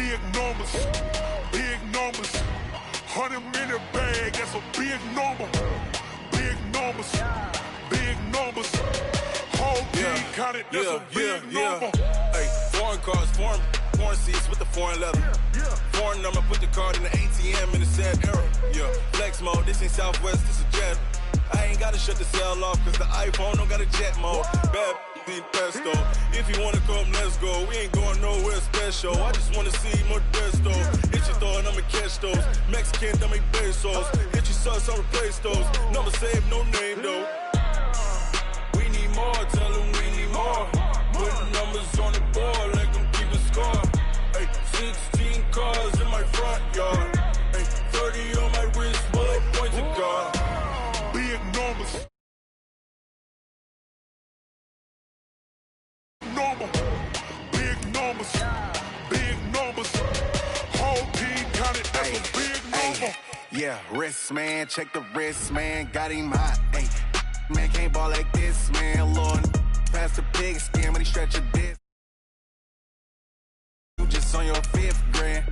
big numbers, big numbers. 100-minute bag, that's a big number. Big numbers, big numbers. Whole team counted, that's a big number. Hey, foreign cars, foreign seats with the foreign leather. Foreign number, put the card in the ATM in the sad era. Yeah, flex mode, this ain't Southwest, this a jet. I ain't gotta shut the cell off, cause the iPhone don't got a jet mode. Bad need pesto. If you wanna come, let's go. We ain't going nowhere special. I just wanna see Modesto. Hit your thought, I'ma catch those. Mexican, don't make pesos. Hit your sus, I'll replace those. Number saved, no name though. We need more, tell them we need more. Putting numbers on the board, like them keep a score. Hey, 16 cars in my front yard. Hey, 30 on my wrist, bullet points to God. Big numbers. Big numbers, big numbers. Whole team counted, that's a big number. Yeah, wrist, man, check the wrist, man. Got him hot, ayy. Man, can't ball like this, man. Lord, past the pig skin, but he stretch a dick. You just on your 5th grand.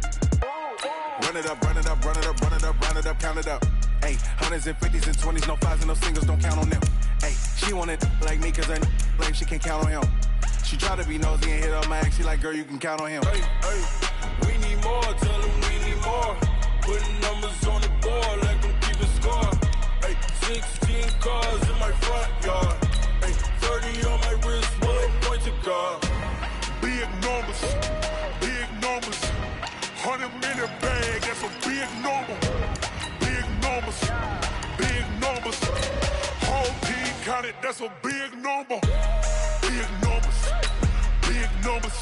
Run it up, run it up, run it up, run it up, run it up, count it up. Ayy, 100s and 50s and 20s, no 5s and no singles, don't count on them. Ayy, she wanted like me, cause her like she can't count on him. She try to be nosy and hit up my ex. She like, girl, you can count on him. Hey, we need more, tell them we need more. Putting numbers on the board, like them keep a score. Hey, 16 cars in my front yard. Hey, 30 on my wrist, bullet point to God. Big numbers, big numbers. 100-minute bag, that's a big number. Big numbers, big numbers. Whole team counted, that's a big number. Big numbers, big numbers.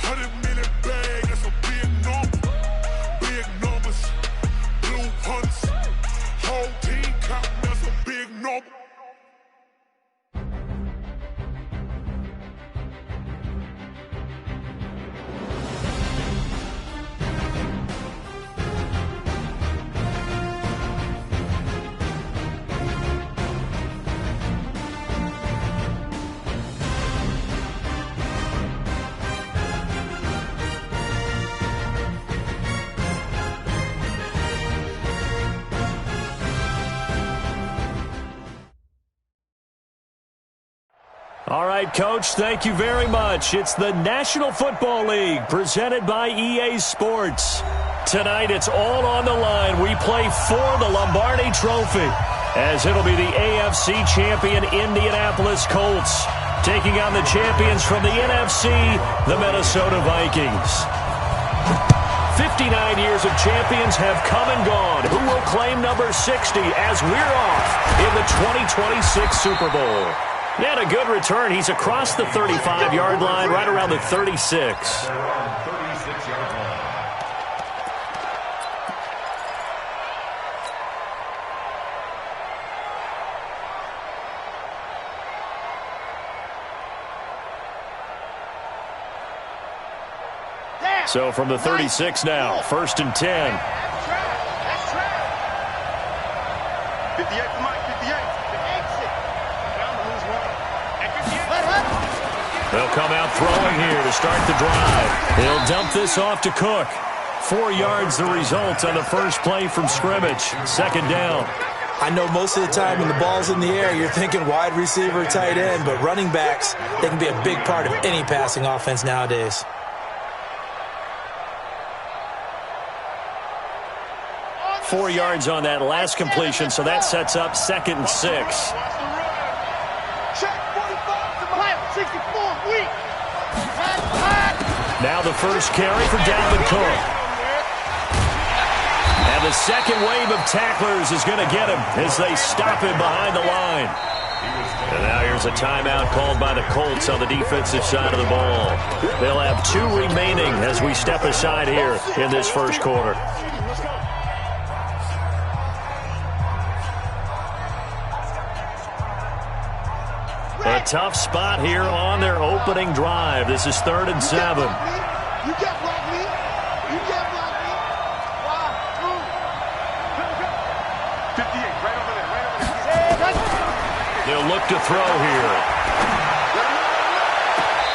100-minute bag, that's a big number. Big numbers, blue hunts. Whole team count, that's a big number. All right, Coach, thank you very much. It's the National Football League presented by EA Sports. Tonight, it's all on the line. We play for the Lombardi Trophy, as it'll be the AFC champion Indianapolis Colts taking on the champions from the NFC, the Minnesota Vikings. 59 years of champions have come and gone. Who will claim number 60 as we're off in the 2026 Super Bowl? He had a good return. He's across the 35-yard line, right around the 36. So from the 36 now, 1st and 10. That's track. 58 for Mike, 58. They'll come out throwing here to start the drive. He'll dump this off to Cook. 4 yards the result on the first play from scrimmage. 2nd down. I know most of the time when the ball's in the air, you're thinking wide receiver, tight end, but running backs, they can be a big part of any passing offense nowadays. Four yards on that last completion, so that sets up 2nd and 6. Now the first carry for Dalvin Cook. And the second wave of tacklers is going to get him as they stop him behind the line. And now here's a timeout called by the Colts on the defensive side of the ball. They'll have 2 remaining as we step aside here in this first quarter. A tough spot here on their opening drive. This is 3rd and 7. You can't block me. You can't block me. 58, right over there, They'll look to throw here.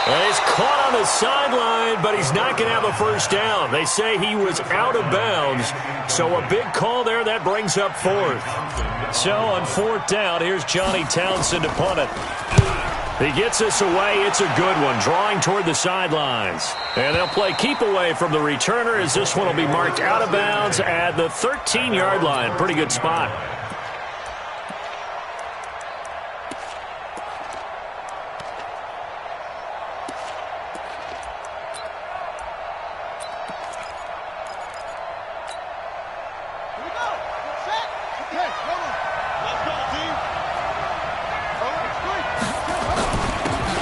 Well, he's caught on the sideline, but he's not going to have a first down. They say he was out of bounds, so a big call there. That brings up fourth. So on fourth down, here's Johnny Townsend to punt it. He gets this away. It's a good one, drawing toward the sidelines. And they'll play keep away from the returner as this one will be marked out of bounds at the 13-yard line. Pretty good spot.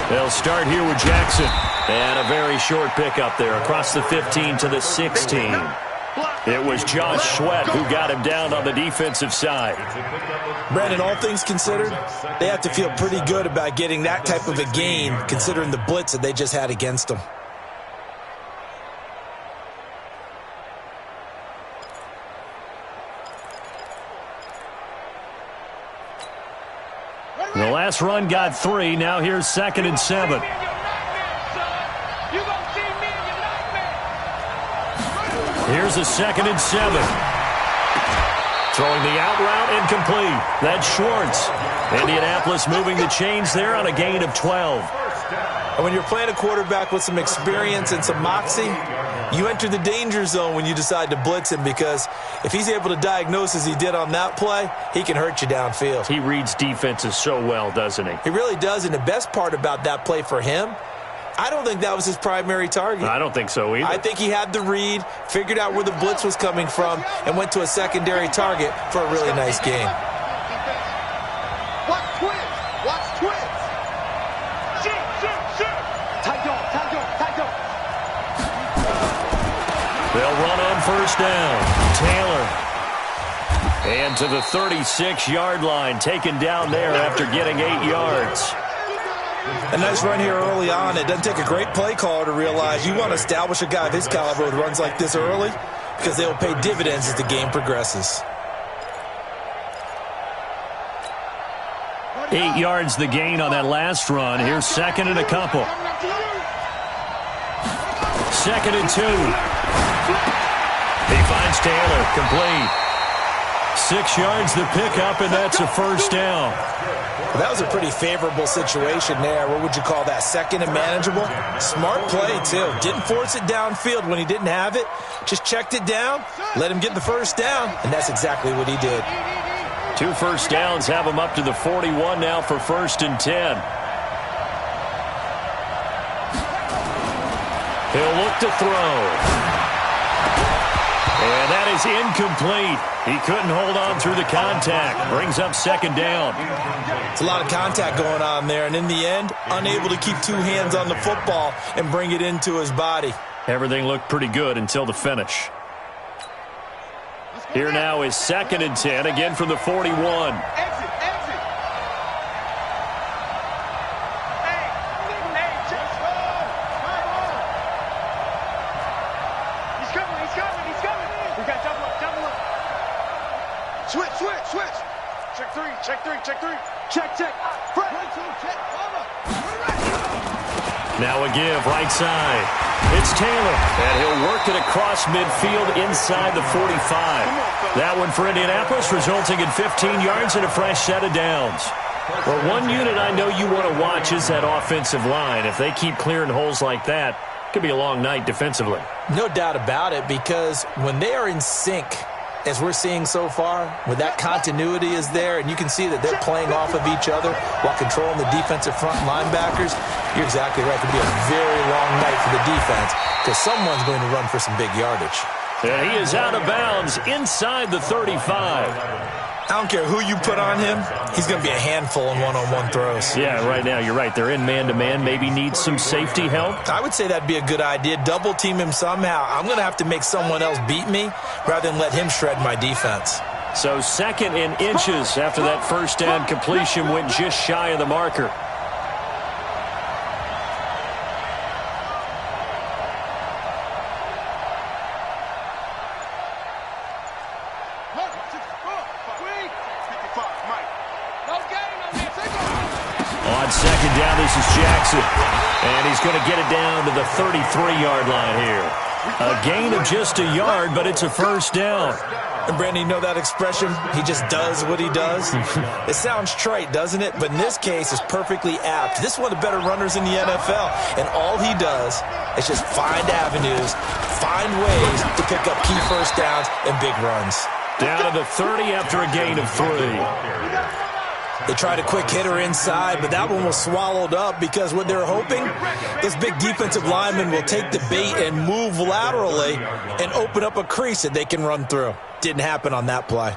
They'll start here with Jackson. And a very short pickup there across the 15 to the 16. It was Josh Sweat who got him down on the defensive side. Brandon, all things considered, they have to feel pretty good about getting that type of a gain considering the blitz that they just had against them. The last run got 3. Now here's 2nd and 7. Here's a 2nd and 7. Throwing the out route incomplete. That's Schwartz. Indianapolis moving the chains there on a gain of 12. And when you're playing a quarterback with some experience and some moxie, you enter the danger zone when you decide to blitz him, because if he's able to diagnose as he did on that play, he can hurt you downfield. He reads defenses so well, doesn't he? He really does, and the best part about that play for him, I don't think that was his primary target. I don't think so either. I think he had the read, figured out where the blitz was coming from, and went to a secondary target for a really nice game. Watch twins. Watch twins. Shoot. Tight dog. They'll run on first down. Taylor. And to the 36-yard line, taken down there after getting 8 yards. A nice run here early on. It doesn't take a great play caller to realize you want to establish a guy of his caliber with runs like this early, because they will pay dividends as the game progresses. 8 yards the gain on that last run. Here's 2nd and a couple. 2nd and 2. He finds Taylor, complete. 6 yards the pickup, and that's a first down. Well, that was a pretty favorable situation there. What would you call that? 2nd and manageable? Smart play, too. Didn't force it downfield when he didn't have it. Just checked it down, let him get the first down, and that's exactly what he did. 2 first downs have him up to the 41 now for 1st and 10. He'll look to throw. And that is incomplete. He couldn't hold on through the contact. Brings up 2nd down. It's a lot of contact going on there, and in the end, unable to keep 2 hands on the football and bring it into his body. Everything looked pretty good until the finish. Here now is 2nd and 10, again from the 41. Exit. He's coming. We got double up. Switch. Check 3. Check. Now a give, right side. It's Taylor, and he'll work it across midfield inside the 45. That one for Indianapolis, resulting in 15 yards and a fresh set of downs. Well, one unit I know you want to watch is that offensive line. If they keep clearing holes like that, it could be a long night defensively. No doubt about it, because when they are in sync, as we're seeing so far, when that continuity is there and you can see that they're playing off of each other while controlling the defensive front linebackers, you're exactly right. It could be a very long night for the defense because someone's going to run for some big yardage. And he is out of bounds inside the 35. I don't care who you put on him, he's going to be a handful in one-on-one throws. Yeah, right now you're right. They're in man-to-man. Maybe need some safety help. I would say that'd be a good idea. Double team him somehow. I'm going to have to make someone else beat me rather than let him shred my defense. So 2nd and inches after that first down completion went just shy of the marker. On 2nd down, this is Jackson. And he's going to get it down to the 33-yard line here. A gain of just a yard, but it's a first down. And Brandon, you know that expression? He just does what he does? It sounds trite, doesn't it? But in this case, it's perfectly apt. This is one of the better runners in the NFL. And all he does is just find avenues, find ways to pick up key first downs and big runs. Down to the 30 after a gain of 3. They tried a quick hitter inside, but that one was swallowed up because what they're hoping, this big defensive lineman will take the bait and move laterally and open up a crease that they can run through. Didn't happen on that play.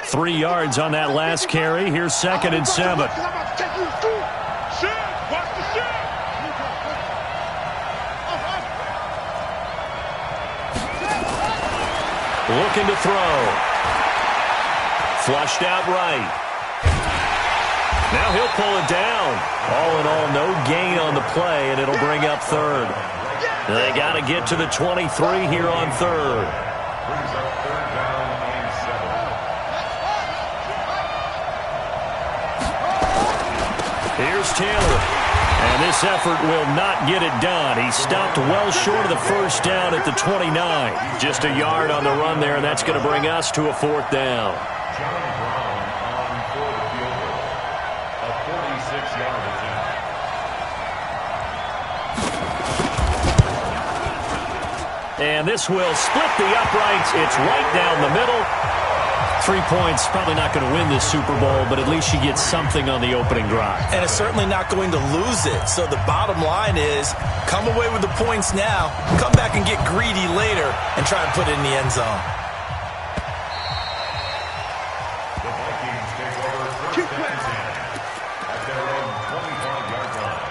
Three yards on that last carry. Here's 2nd and 7. Looking to throw. Flushed out right. Now he'll pull it down. All in all, no gain on the play, and it'll bring up 3rd. They got to get to the 23 here on 3rd. Here's Taylor. And this effort will not get it done. He stopped well short of the first down at the 29. Just a yard on the run there, and that's going to bring us to a 4th down. And this will split the uprights. It's right down the middle. 3 points, probably not going to win this Super Bowl, but at least you get something on the opening drive. And it's certainly not going to lose it. So the bottom line is, come away with the points now, come back and get greedy later, and try and put it in the end zone. The Vikings take over 1st and 10 at their own 25-yard line.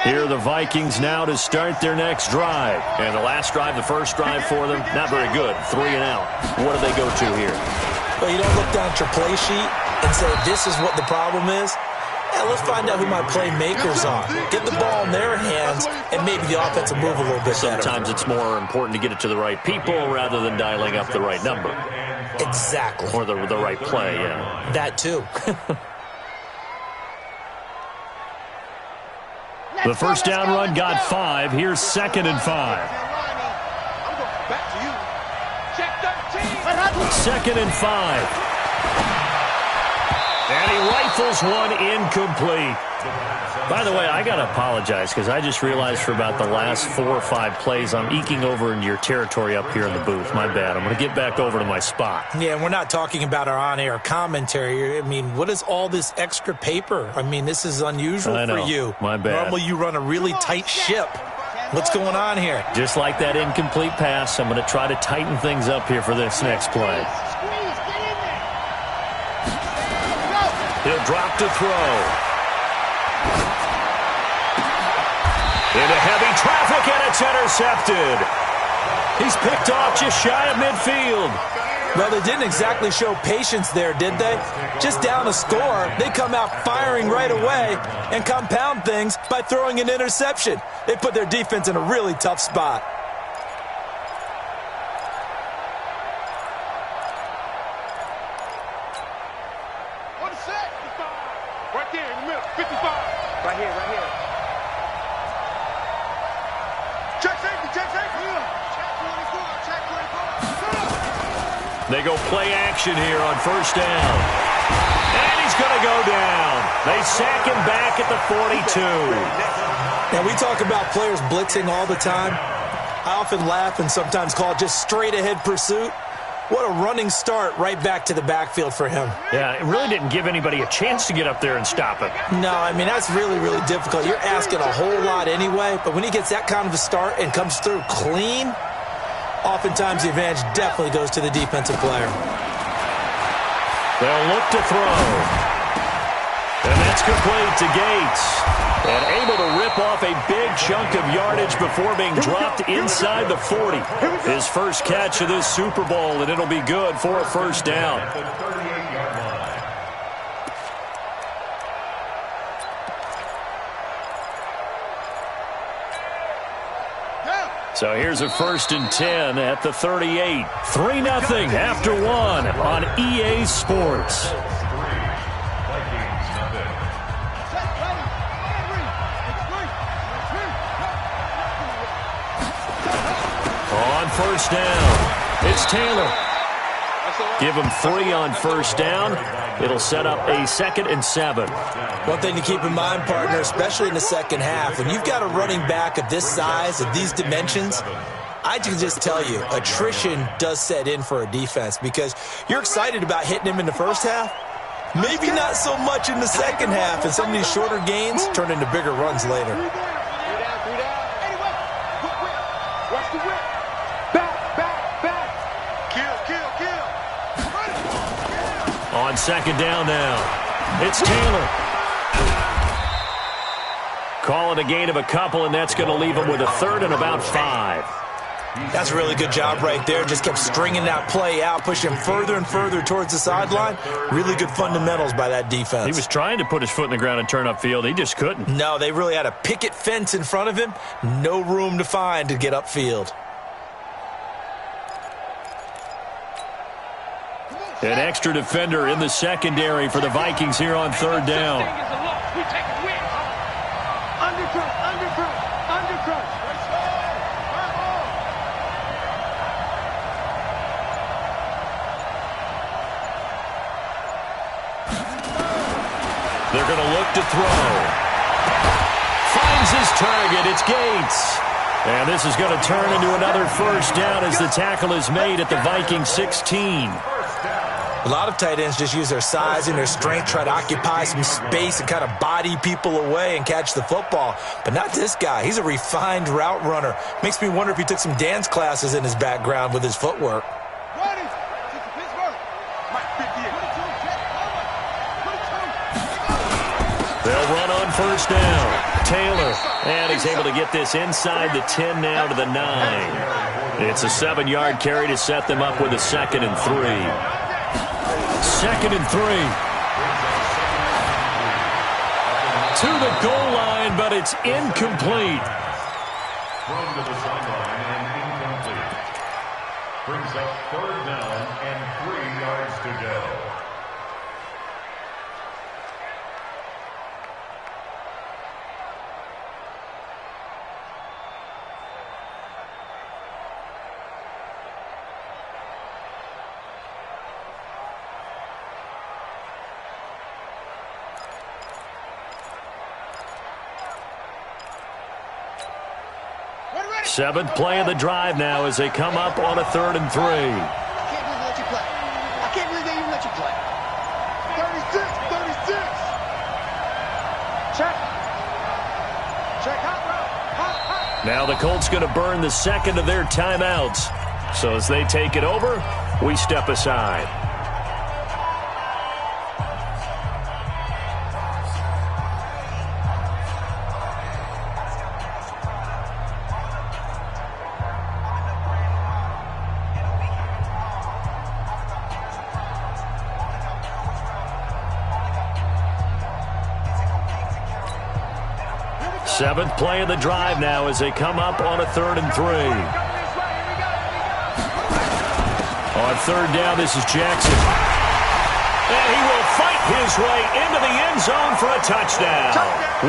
Here are the Vikings now to start their next drive. And the last drive, the first drive for them, not very good. 3 and out. What do they go to here? Well, you don't look down at your play sheet and say, this is what the problem is. Yeah, let's find out who my playmakers are. Get the ball in their hands, and maybe the offense will move a little bit better. Sometimes it's more important to get it to the right people rather than dialing up the right number. Exactly. Or the right play, yeah. That too. The first down run got 5. Here's 2nd and 5. 2nd and 5. And he rifles one incomplete. By the way, I got to apologize because I just realized for about the last 4 or 5 plays, I'm eking over into your territory up here in the booth. My bad. I'm going to get back over to my spot. Yeah, and we're not talking about our on-air commentary. I mean, what is all this extra paper? I mean, this is unusual for you. My bad. Normally you run a really tight ship. What's going on here? Just like that incomplete pass, I'm going to try to tighten things up here for this next play. He'll drop to throw. Into heavy traffic, and it's intercepted. He's picked off just shy of midfield. Well, they didn't exactly show patience there, did they? Just down a score, they come out firing right away and compound things by throwing an interception. They put their defense in a really tough spot. What is that? Right there in the middle, 55. Right here, right here. Check safety, check safety. Check 24, check 24. They go play action here on first down. And he's going to go down. They sack him back at the 42. Now, we talk about players blitzing all the time. I often laugh and sometimes call it just straight-ahead pursuit. What a running start right back to the backfield for him. Yeah, it really didn't give anybody a chance to get up there and stop him. No, I mean, that's really, really difficult. You're asking a whole lot anyway, but when he gets that kind of a start and comes through clean, oftentimes the advantage definitely goes to the defensive player. They'll look to throw. And that's complete to Gates. And able to rip off a big chunk of yardage before being dropped inside the 40. His first catch of this Super Bowl, and it'll be good for a first down. So here's a 1st and 10 at the 38. 3-0 after 1 on EA Sports. On 1st down, it's Taylor. Give him 3 on 1st down. It'll set up a 2nd and 7. One thing to keep in mind, partner, especially in the second half, when you've got a running back of this size, of these dimensions, I can just tell you, attrition does set in for a defense because you're excited about hitting him in the first half. Maybe not so much in the second half, and some of these shorter gains turn into bigger runs later. On 2nd down now, it's Taylor. Calling a gain of a couple, and that's going to leave him with a 3rd and about 5. That's a really good job right there. Just kept stringing that play out, pushing him further and further towards the sideline. Really good fundamentals by that defense. He was trying to put his foot in the ground and turn upfield. He just couldn't. No, they really had a picket fence in front of him. No room to find to get upfield. An extra defender in the secondary for the Vikings here on 3rd down. They're going to look to throw. Finds his target. It's Gates. And this is going to turn into another 1st down as the tackle is made at the Vikings 16. A lot of tight ends just use their size and their strength, try to occupy some space and kind of body people away and catch the football. But not this guy. He's a refined route runner. Makes me wonder if he took some dance classes in his background with his footwork. They'll run on 1st down. Taylor. And he's able to get this inside the 10 now to the 9. It's a 7-yard carry to set them up with a 2nd and 3. 2nd and 3. To the goal line, but it's incomplete. Thrown to the sideline and incomplete. Brings up 3rd down and 3 yards to go. Seventh play of the drive now as they come up on a 3rd and 3. I can't believe they let you play. I can't believe they even let you play. 36. Check. Hot. Now the Colts going to burn the 2nd of their timeouts. So as they take it over, we step aside. Seventh play of the drive now as they come up on a 3rd and 3. On 3rd down, this is Jackson. And he will fight his way into the end zone for a touchdown.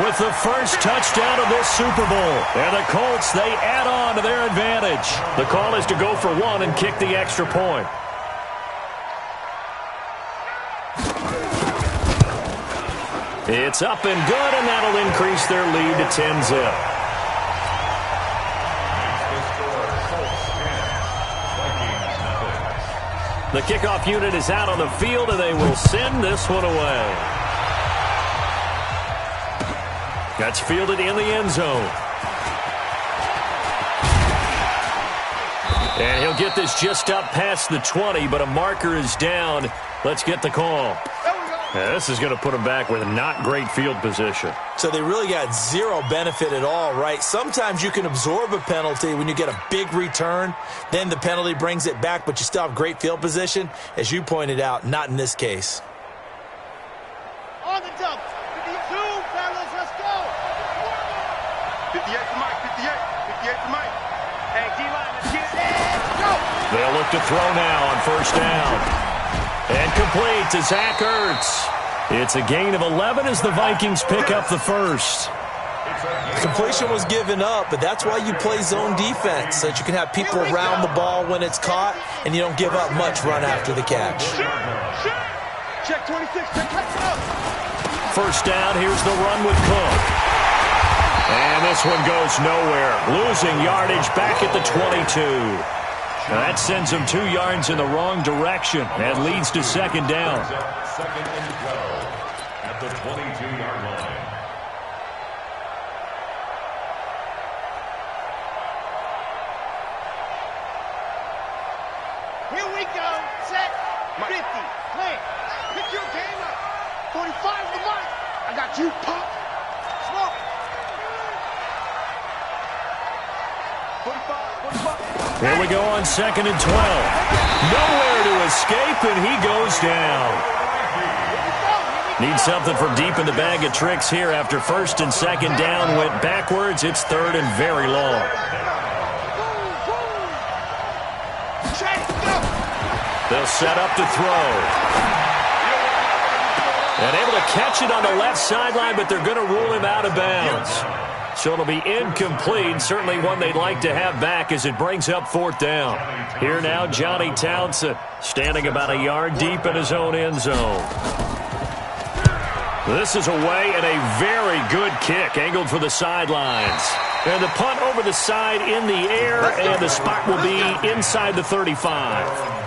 With the first touchdown of this Super Bowl. And the Colts, they add on to their advantage. The call is to go for 1 and kick the extra point. It's up and good, and that'll increase their lead to 10-zip. The kickoff unit is out on the field, and they will send this one away. That's fielded in the end zone. And he'll get this just up past the 20, but a marker is down. Let's get the call. Yeah, this is going to put them back with not great field position. So they really got zero benefit at all, right? Sometimes you can absorb a penalty when you get a big return. Then the penalty brings it back, but you still have great field position. As you pointed out, not in this case. On the dump. 52, fellas, let's go. 58 to Mike, 58 to Mike. Hey, They'll look to throw now on first down. And complete to Zach Ertz. It's a gain of 11 as the Vikings pick up the first. Completion was given up, but that's why you play zone defense, so that you can have people around the ball when it's caught, and you don't give up much run after the catch. Check 26, check up. First down, here's the run with Cook. And this one goes nowhere. Losing yardage back at the 22. Now that sends them 2 yards in the wrong direction and leads to second down. Second and 12 at the 22-yard line. Here we go. Set. 50. Play. Pick your game up. 45 the mark. I got you, pop. Smoke. 45. Here we go on second and 12. Nowhere to escape, and he goes down. Need something from deep in the bag of tricks here after first and second down went backwards. It's third and very long. They'll set up to throw. And able to catch it on the left sideline, but they're going to rule him out of bounds. So it'll be incomplete, certainly one they'd like to have back as it brings up fourth down. Here now, Johnny Townsend, standing about a yard deep in his own end zone. This is away and a very good kick, angled for the sidelines. And the punt over the side in the air, and the spot will be inside the 35.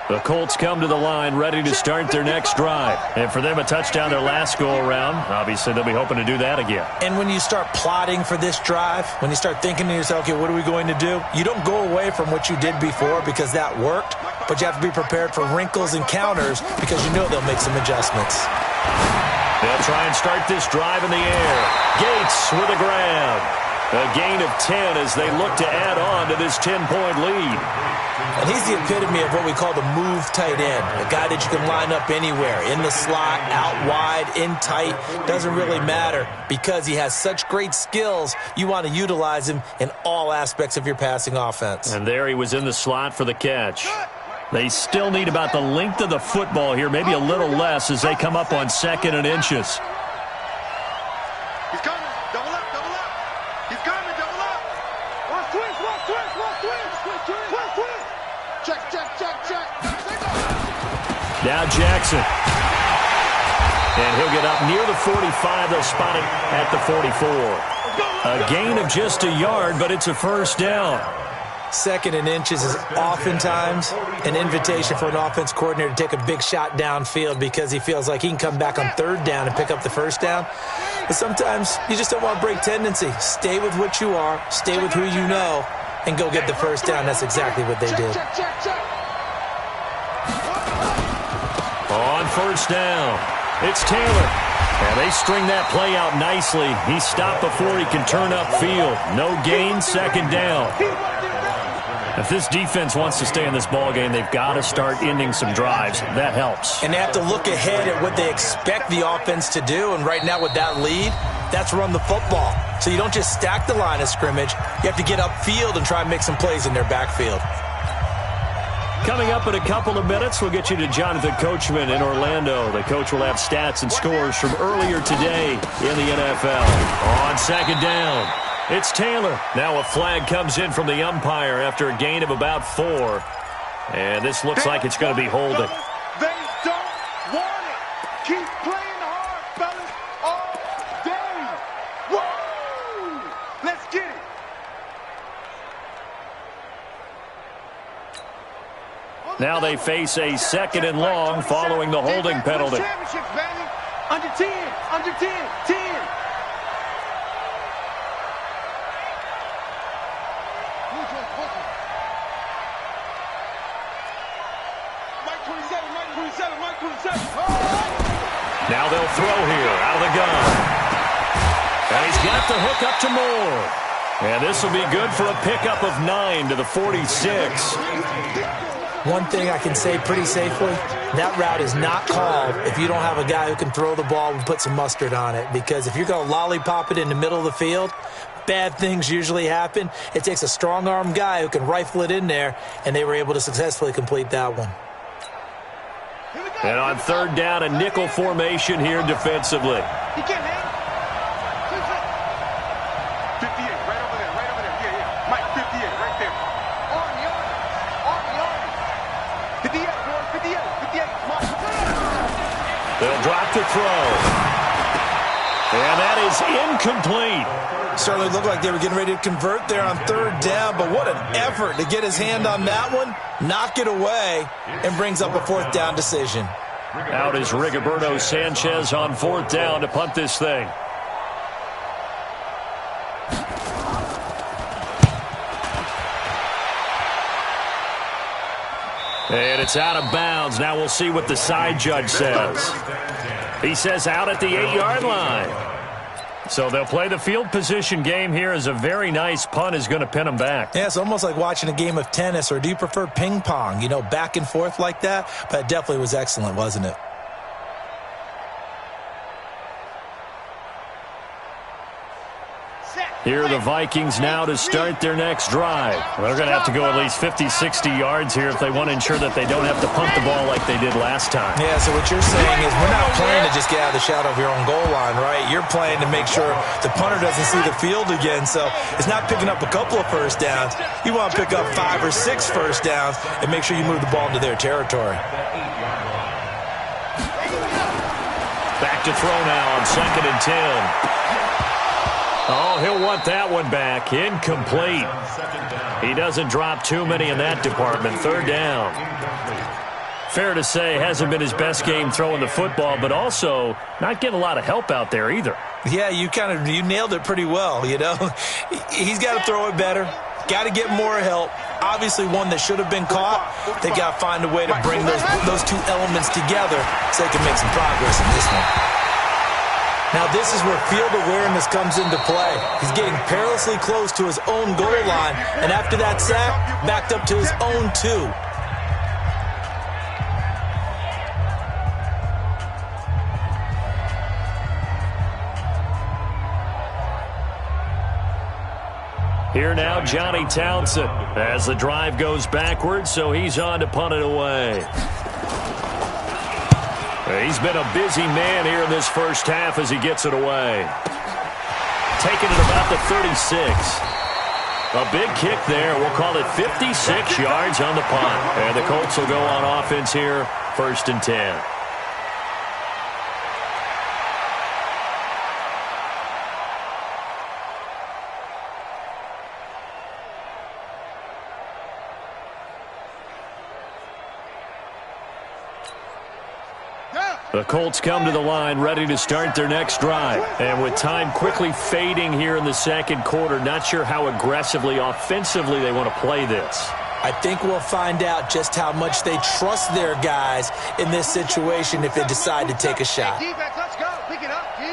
The Colts come to the line ready to start their next drive. And for them, a touchdown their last go-around. Obviously, they'll be hoping to do that again. And when you start plotting for this drive, when you start thinking to yourself, okay, what are we going to do? You don't go away from what you did before because that worked, but you have to be prepared for wrinkles and counters because you know they'll make some adjustments. They'll try and start this drive in the air. Gates with a grab. A gain of 10 as they look to add on to this 10-point lead. And he's the epitome of what we call the move tight end, a guy that you can line up anywhere, in the slot, out wide, in tight, doesn't really matter because he has such great skills. You want to utilize him in all aspects of your passing offense. And there he was in the slot for the catch. They still need about the length of the football here, maybe a little less as they come up on second and inches. He's coming. Double up, double up. He's coming, double up. One twist, one twist, one twist. Twist, twist. Check, check, check, check. Now Jackson. And he'll get up near the 45. They'll spot it at the 44. A gain of just a yard, but it's a first down. Second and inches is oftentimes an invitation for an offense coordinator to take a big shot downfield because he feels like he can come back on third down and pick up the first down. But sometimes you just don't want to break tendency. Stay with what you are, stay with who you know, and go get the first down. That's exactly what they did. On first down, it's Taylor. And they string that play out nicely. He stopped before he can turn upfield. No gain, second down. If this defense wants to stay in this ballgame, they've got to start ending some drives. That helps. And they have to look ahead at what they expect the offense to do. And right now with that lead, that's run the football. So you don't just stack the line of scrimmage. You have to get upfield and try and make some plays in their backfield. Coming up in a couple of minutes, we'll get you to Jonathan Coachman in Orlando. The coach will have stats and scores from earlier today in the NFL. On second down, it's Taylor. Now a flag comes in from the umpire after a gain of about 4. And this looks like it's going to be holding. They don't want it. Keep playing hard, fellas, all day. Woo! Let's get it. Now they face a second and long following the holding penalty. Championships, baby. Under 10, under 10, 10. Now they'll throw here out of the gun. And he's got the hook up to Moore. And this will be good for a pickup of 9 to the 46. one thing I can say pretty safely, that route is not called if you don't have a guy who can throw the ball and put some mustard on it. Because if you're going to lollipop it in the middle of the field, bad things usually happen. It takes a strong-arm guy who can rifle it in there, and they were able to successfully complete that one. And on third down, a nickel formation here defensively. He can't hang. 58, right over there, right over there. Yeah. Mike, 58, right there. On the arm. 58, boys, 58, 58. Come on. They'll drop to throw. And that is incomplete. Certainly looked like they were getting ready to convert there on third down, but what an effort to get his hand on that one, knock it away, and brings up a fourth down decision. Out is Rigoberto Sanchez on fourth down to punt this thing. And it's out of bounds. Now we'll see what the side judge says. He says out at the 8-yard line. So they'll play the field position game here as a very nice punt is going to pin them back. Yeah, it's almost like watching a game of tennis, or do you prefer ping pong? You know, back and forth like that? But it definitely was excellent, wasn't it? Here are the Vikings now to start their next drive. They're going to have to go at least 50, 60 yards here if they want to ensure that they don't have to punt the ball like they did last time. Yeah, so what you're saying is we're not playing to just get out of the shadow of your own goal line, right? You're playing to make sure the punter doesn't see the field again. So it's not picking up a couple of first downs. You want to pick up 5 or 6 first downs and make sure you move the ball into their territory. Back to throw now on 2nd and 10. Oh, he'll want that one back. Incomplete. He doesn't drop too many in that department. Third down. Fair to say, hasn't been his best game throwing the football, but also not getting a lot of help out there either. Yeah, you nailed it pretty well, you know. He's got to throw it better. Got to get more help. Obviously one that should have been caught. They've got to find a way to bring those two elements together so they can make some progress in this one. Now this is where field awareness comes into play. He's getting perilously close to his own goal line, and after that sack, backed up to his own 2. Here now, Johnny Townsend, as the drive goes backwards, so he's on to punt it away. He's been a busy man here in this first half as he gets it away. Taking it about the 36. A big kick there. We'll call it 56 yards on the punt. And the Colts will go on offense here, 1st and 10. The Colts come to the line ready to start their next drive. And with time quickly fading here in the second quarter, not sure how aggressively, offensively they want to play this. I think we'll find out just how much they trust their guys in this situation if they decide to take a shot. Defense, let's go. Pick it up, G.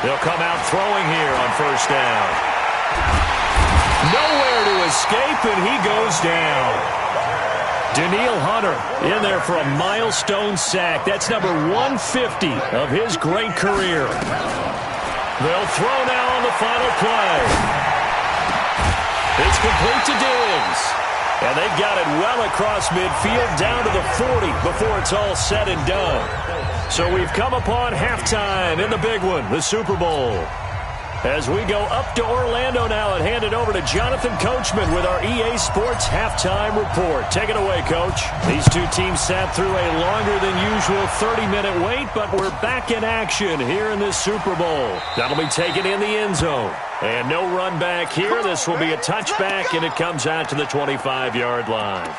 They'll come out throwing here on 1st down. Nowhere to escape, and he goes down. Danielle Hunter in there for a milestone sack. That's number 150 of his great career. They'll throw now on the final play. It's complete to Diggs. And they've got it well across midfield down to the 40 before it's all said and done. So we've come upon halftime in the big one, the Super Bowl. As we go up to Orlando now and hand it over to Jonathan Coachman with our EA Sports Halftime Report. Take it away, Coach. These two teams sat through a longer than usual 30-minute wait, but we're back in action here in this Super Bowl. That'll be taken in the end zone. And no run back here. This will be a touchback, and it comes out to the 25-yard line.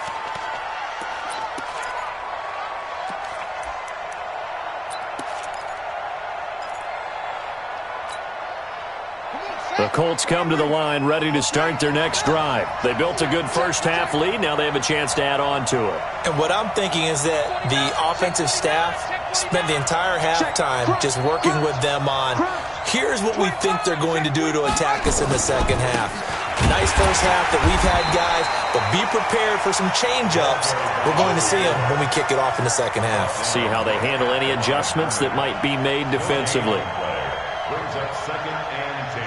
The Colts come to the line ready to start their next drive. They built a good first-half lead. Now they have a chance to add on to it. And what I'm thinking is that the offensive staff spent the entire halftime just working with them on, here's what we think they're going to do to attack us in the second half. Nice first half that we've had, guys, but be prepared for some change-ups. We're going to see them when we kick it off in the second half. See how they handle any adjustments that might be made defensively. Brings up 2nd and 10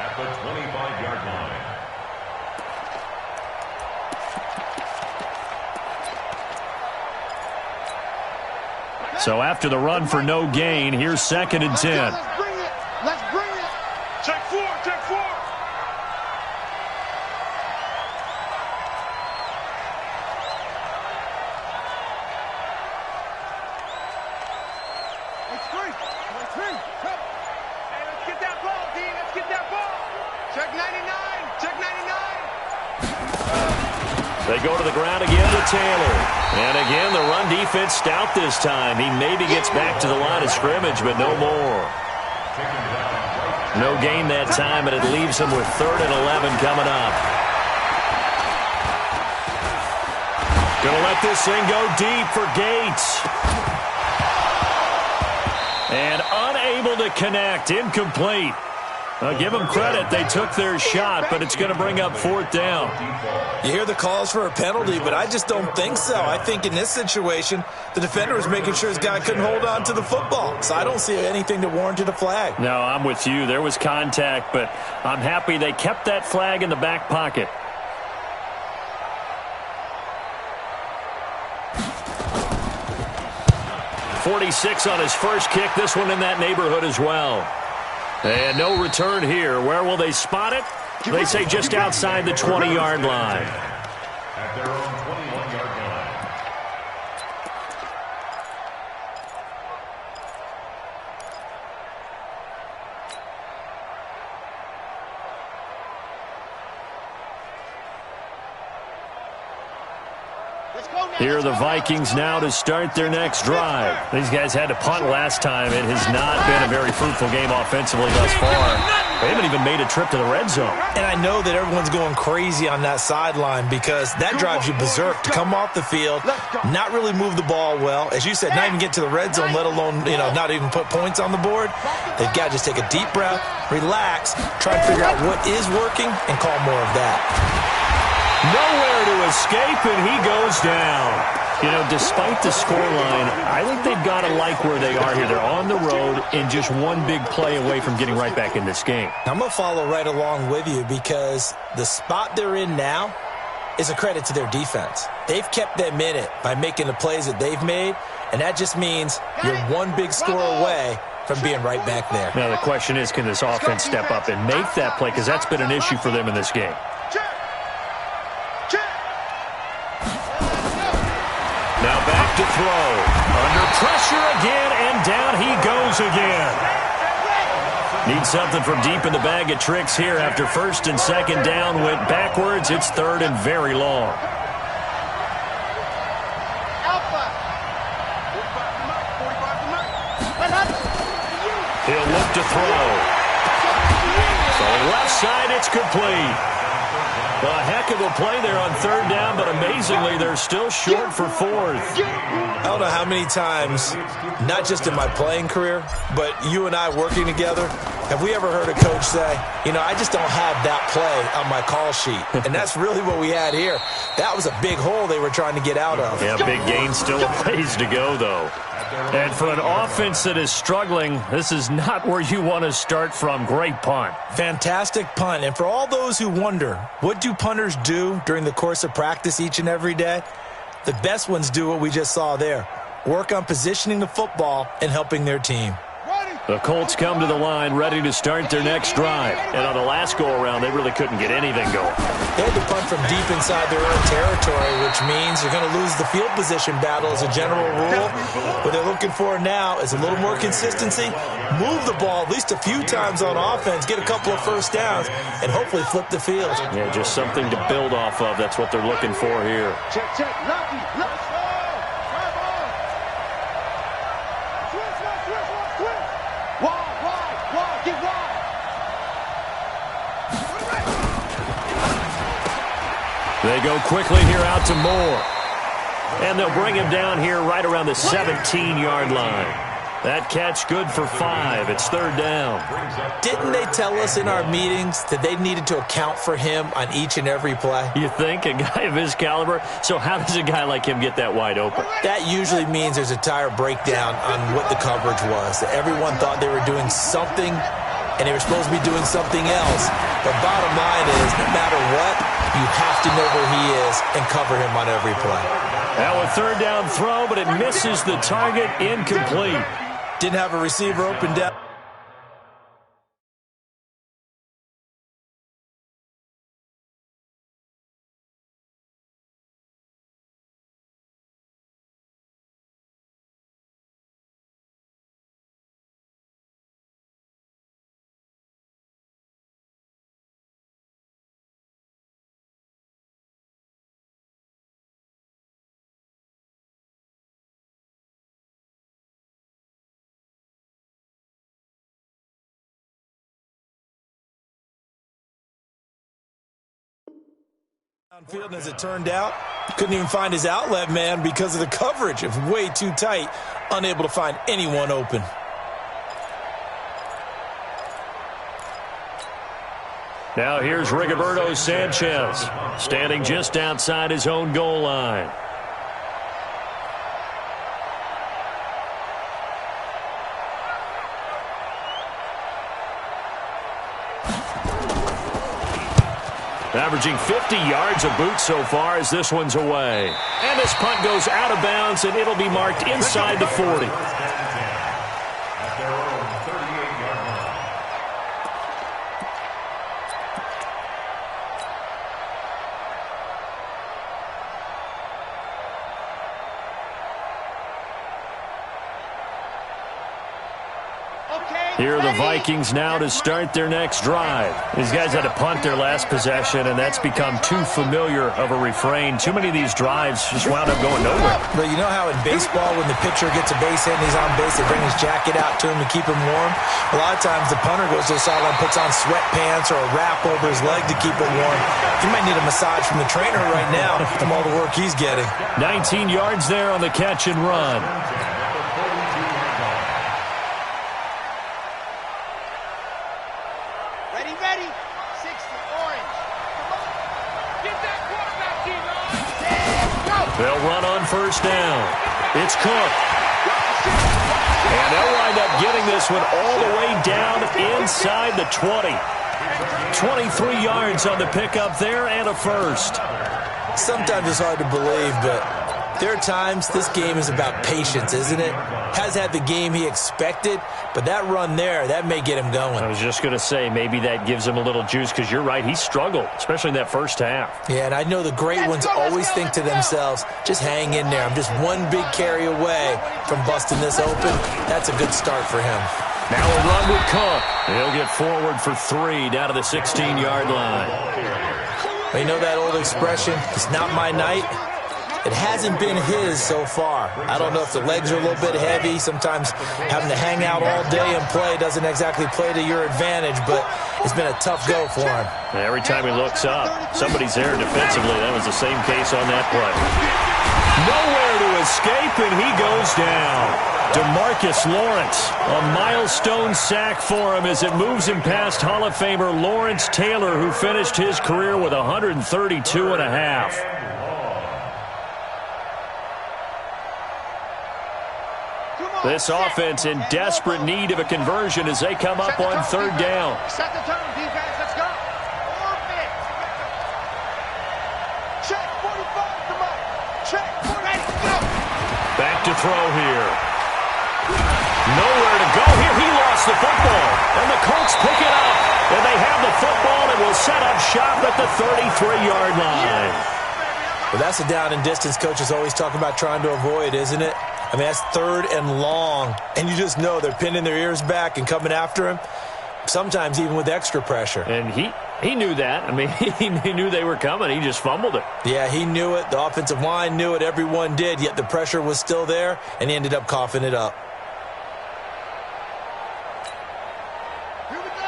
at the 25-yard line. So after the run for no gain, here's 2nd and 10. Let's bring it. Let's bring it. Check 4, check 4. It's three. It's three. Hey, let's get that ball, D. Let's get that ball. Check 99. Check 99. They go to the ground again to Taylor. And again, the run defense stout this time. He maybe gets back to the line of scrimmage, but no more. No gain that time, and it leaves him with 3rd and 11 coming up. Gonna let this thing go deep for Gates. And unable to connect, incomplete. Give them credit. They took their shot, but it's going to bring up 4th down. You hear the calls for a penalty, but I just don't think so. I think in this situation, the defender was making sure his guy couldn't hold on to the football. So I don't see anything that warranted a flag. No, I'm with you. There was contact, but I'm happy they kept that flag in the back pocket. .46 on his first kick. This one in that neighborhood as well. And no return here. Where will they spot it? They say just outside the 20-yard line. At their own 21-yard line. Here are the Vikings now to start their next drive. These guys had to punt last time. It has not been a very fruitful game offensively thus far. They haven't even made a trip to the red zone. And I know that everyone's going crazy on that sideline because that drives you berserk to come off the field, not really move the ball well. As you said, not even get to the red zone, let alone, not even put points on the board. They've got to just take a deep breath, relax, try to figure out what is working, and call more of that. Nowhere to escape, and he goes down. Despite the scoreline, I think they've got to like where they are here. They're on the road and just one big play away from getting right back in this game. I'm going to follow right along with you because the spot they're in now is a credit to their defense. They've kept them in it by making the plays that they've made, and that just means you're one big score away from being right back there. Now, the question is, can this offense step up and make that play? Because that's been an issue for them in this game. Now back to throw. Under pressure again, and down he goes again. Need something from deep in the bag of tricks here after 1st and 2nd down. Went backwards. It's 3rd and very long. He'll look to throw. So left side, it's complete. A heck of a play there on 3rd down, but amazingly, they're still short for 4th. I don't know how many times, not just in my playing career, but you and I working together, have we ever heard a coach say, I just don't have that play on my call sheet. And that's really what we had here. That was a big hole they were trying to get out of. Yeah, big gain, still a ways to go, though. And for an offense that is struggling, this is not where you want to start from. Great punt. Fantastic punt. And for all those who wonder, what do punters do during the course of practice each and every day? The best ones do what we just saw there. Work on positioning the football and helping their team. The Colts come to the line ready to start their next drive. And on the last go-around, they really couldn't get anything going. They had to punt from deep inside their own territory, which means you're going to lose the field position battle as a general rule. What they're looking for now is a little more consistency, move the ball at least a few times on offense, get a couple of first downs, and hopefully flip the field. Yeah, just something to build off of. That's what they're looking for here. Check, check. Lucky. They go quickly here out to Moore. And they'll bring him down here right around the 17-yard line. That catch good for 5. It's third down. Didn't they tell us in our meetings that they needed to account for him on each and every play? You think? A guy of his caliber? So how does a guy like him get that wide open? That usually means there's a entire breakdown on what the coverage was. That everyone thought they were doing something, and they were supposed to be doing something else. But bottom line is, no matter what, you have to know where he is and cover him on every play. Now a third down throw, but it misses the target, incomplete. Didn't have a receiver open down. Downfield, and as it turned out, couldn't even find his outlet man because of the coverage. It was way too tight, unable to find anyone open. Now here's Rigoberto Sanchez, standing just outside his own goal line. Averaging 50 yards a boot so far as this one's away. And this punt goes out of bounds, and it'll be marked inside the 40. Here are the Vikings now to start their next drive. These guys had to punt their last possession, and that's become too familiar of a refrain. Too many of these drives just wound up going nowhere. But you know how in baseball, when the pitcher gets a base hit and he's on base, they bring his jacket out to him to keep him warm? A lot of times the punter goes to the sideline, puts on sweatpants or a wrap over his leg to keep it warm. He might need a massage from the trainer right now from all the work he's getting. 19 yards there on the catch and run. They'll run on first down. It's Cook. And they'll wind up getting this one all the way down inside the 20. 23 yards on the pickup there and a first. Sometimes it's hard to believe, but there are times this game is about patience, isn't it? Has had the game he expected, but that run there, that may get him going. I was just going to say, maybe that gives him a little juice, because you're right, he struggled, especially in that first half. Yeah, and I know the great ones always think to themselves, just hang in there. I'm just one big carry away from busting this open. That's a good start for him. Now a run with Cook. He'll get forward for 3 down to the 16-yard line. Well, you know that old expression, it's not my night? It hasn't been his so far. I don't know if the legs are a little bit heavy. Sometimes having to hang out all day and play doesn't exactly play to your advantage, but it's been a tough go for him. Every time he looks up, somebody's there defensively. That was the same case on that play. Nowhere to escape, and he goes down. DeMarcus Lawrence, a milestone sack for him as it moves him past Hall of Famer Lawrence Taylor, who finished his career with 132.5. This offense in desperate need of a conversion as they come up on third down. Set the tone, defense, let's go. 4 minutes. Check, 45, come on. Check, 40, go. Back to throw here. Nowhere to go here. He lost the football. And the Colts pick it up. And they have the football and will set up shop at the 33-yard line. Well, that's a down and distance coaches always talk about trying to avoid, isn't it? I mean, that's third and long, and you just know they're pinning their ears back and coming after him, sometimes even with extra pressure. And he knew that. I mean, he knew they were coming. He just fumbled it. Yeah, he knew it. The offensive line knew it. Everyone did, yet the pressure was still there, and he ended up coughing it up.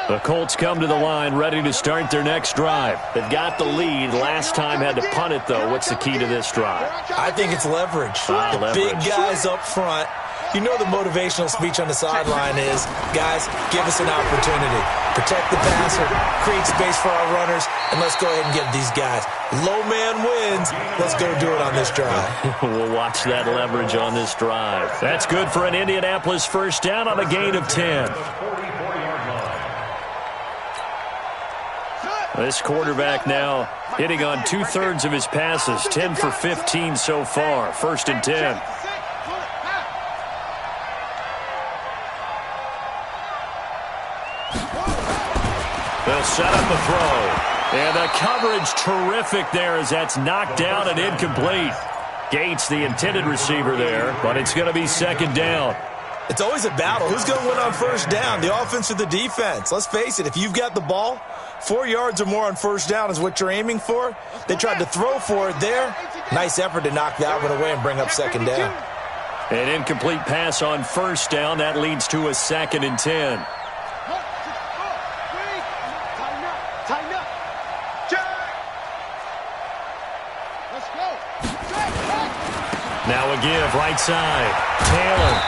The Colts come to the line ready to start their next drive. They've got the lead. Last time had to punt it, though. What's the key to this drive? I think it's leverage. Leverage. Big guys up front. You know the motivational speech on the sideline is, guys, give us an opportunity. Protect the passer, create space for our runners, and let's go ahead and get these guys. Low man wins. Let's go do it on this drive. We'll watch that leverage on this drive. That's good for an Indianapolis first down on a gain of 10. This quarterback now hitting on 2/3 of his passes, 10 for 15 so far, 1st and 10. They'll set up the throw. And the coverage terrific there as that's knocked down and incomplete. Gates, the intended receiver there, but it's going to be 2nd down. It's always a battle. Who's going to win on 1st down, the offense or the defense? Let's face it, if you've got the ball, 4 yards or more on 1st down is what you're aiming for. They tried to throw for it there. Nice effort to knock that one away and bring up 2nd down. An incomplete pass on 1st down. That leads to a 2nd and 10. Now a give, right side. Taylor.